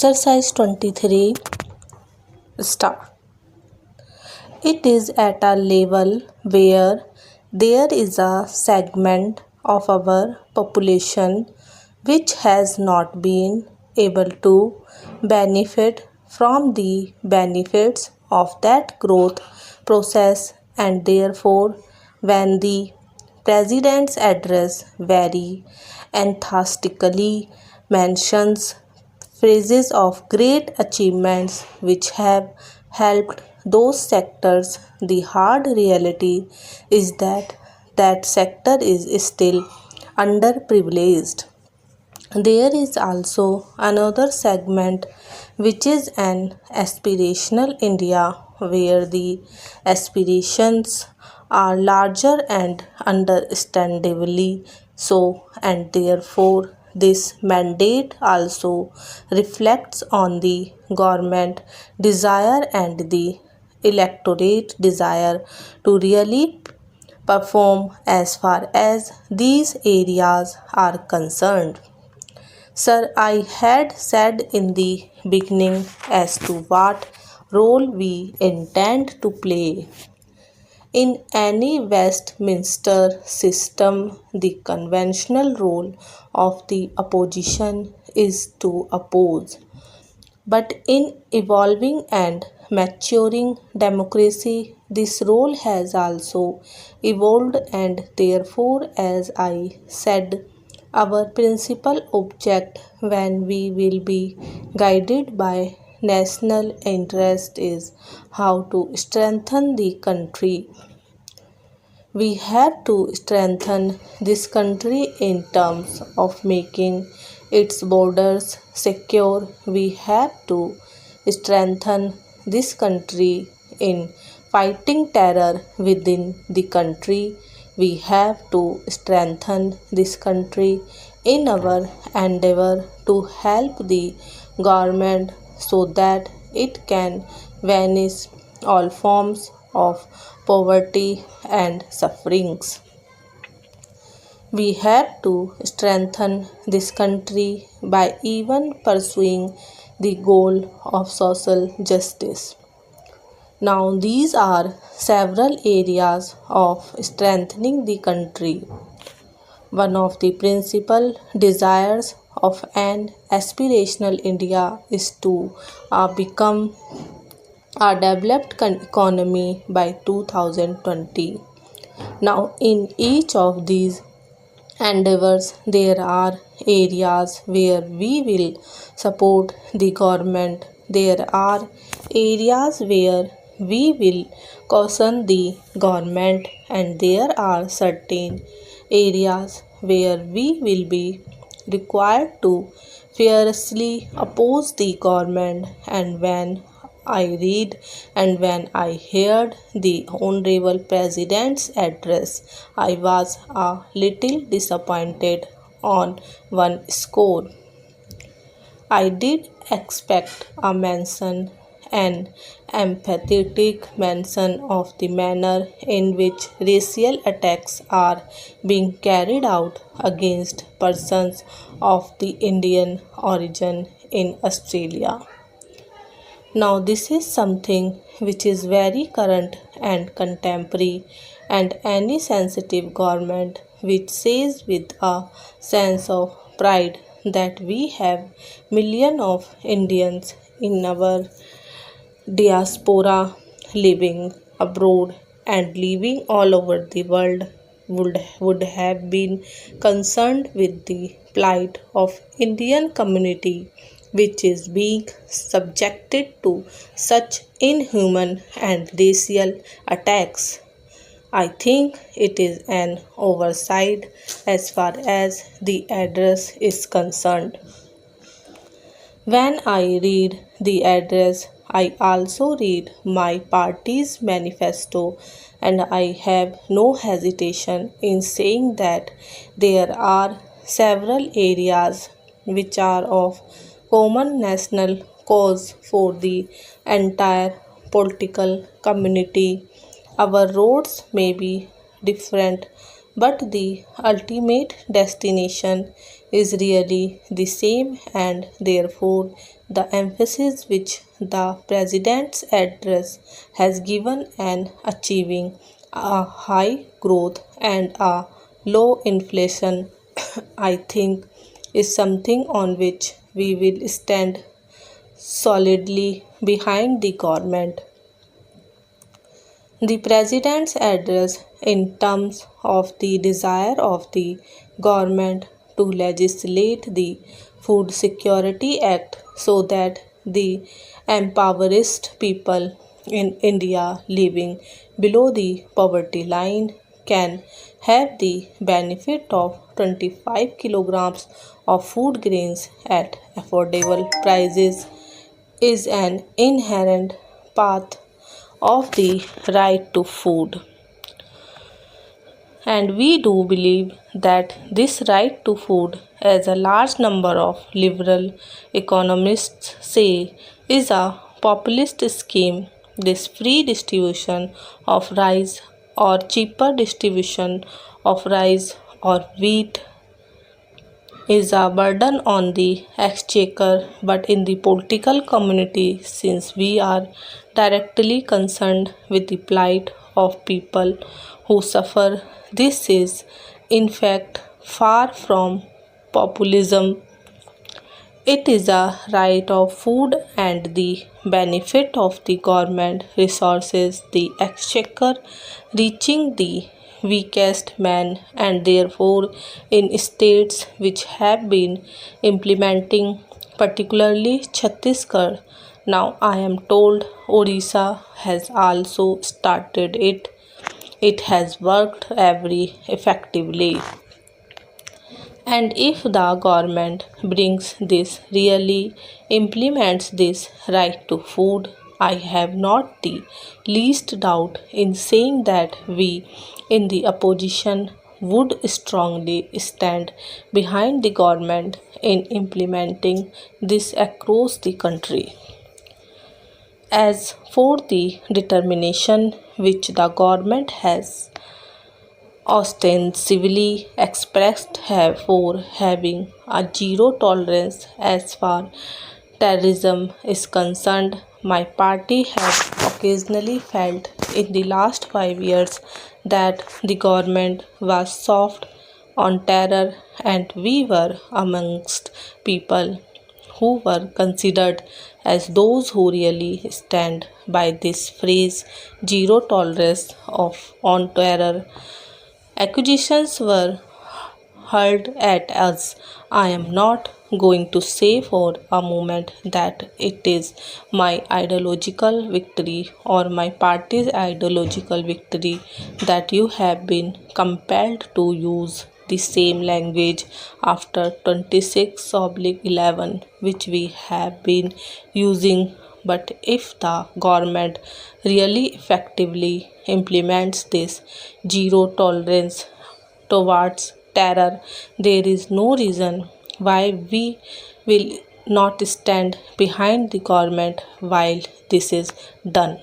Exercise 23 Start. It is at a level where there is a segment of our population which has not been able to benefit from the benefits of that growth process, and therefore when the president's address very enthusiastically mentions phrases of great achievements which have helped those sectors, the hard reality is that that sector is still underprivileged. There is also another segment which is an aspirational India where the aspirations are larger and understandably so, and therefore this mandate also reflects on the government desire and the electorate desire to really perform as far as these areas are concerned. Sir, I had said in the beginning as to what role we intend to play. In any Westminster system, the conventional role of the opposition is to oppose. But in evolving and maturing democracy, this role has also evolved, and therefore, as I said, our principal object when we will be guided by national interest is how to strengthen the country. We have to strengthen this country in terms of making its borders secure. We have to strengthen this country in fighting terror within the country. We have to strengthen this country in our endeavor to help the government so that it can vanish all forms of poverty and sufferings. We have to strengthen this country by even pursuing the goal of social justice. Now, these are several areas of strengthening the country. One of the principal desires of an aspirational India is to become a developed economy by 2020. Now, in each of these endeavors, there are areas where we will support the government. There are areas where we will caution the government, and there are certain areas where we will be required to fiercely oppose the government. And when I read and when I heard the Honorable President's address, I was a little disappointed on one score. I did expect a mention, an empathetic mention of the manner in which racial attacks are being carried out against persons of the Indian origin in Australia. Now, this is something which is very current and contemporary, and any sensitive government which says with a sense of pride that we have millions of Indians in our diaspora living abroad and living all over the world would have been concerned with the plight of Indian community which is being subjected to such inhuman and racial attacks. I think it is an oversight as far as the address is concerned. When I read the address, I also read my party's manifesto, and I have no hesitation in saying that there are several areas which are of common national cause for the entire political community. Our roads may be different, but the ultimate destination is really the same, and therefore the emphasis which the President's address has given on achieving a high growth and a low inflation, I think, is something on which we will stand solidly behind the government. The President's address, in terms of the desire of the government to legislate the Food Security Act so that the impoverished people in India living below the poverty line can have the benefit of 25 kilograms of food grains at affordable prices, is an inherent path of the right to food. And we do believe that this right to food, as a large number of liberal economists say, is a populist scheme. This free distribution of rice or cheaper distribution of rice or wheat is a burden on the exchequer, but in the political community, since we are directly concerned with the plight of people who suffer, this is in fact far from populism. It is a right of food and the benefit of the government resources, the exchequer reaching the weakest man, and therefore in states which have been implementing, particularly Chhattisgarh. Now I am told Odisha has also started it. It has worked very effectively. And if the government brings this, really implements this right to food, I have not the least doubt in saying that we in the opposition would strongly stand behind the government in implementing this across the country. As for the determination which the government has ostensibly expressed for having a zero tolerance as far terrorism is concerned, my party has occasionally felt in the last 5 years that the government was soft on terror, and we were amongst people who were considered as those who really stand by this phrase zero tolerance of on terror. Accusations were hurled at us. I am not going to say for a moment that it is my ideological victory or my party's ideological victory that you have been compelled to use the same language after 26/11 which we have been using. But if the government really effectively implements this zero tolerance towards terror, there is no reason why we will not stand behind the government while this is done.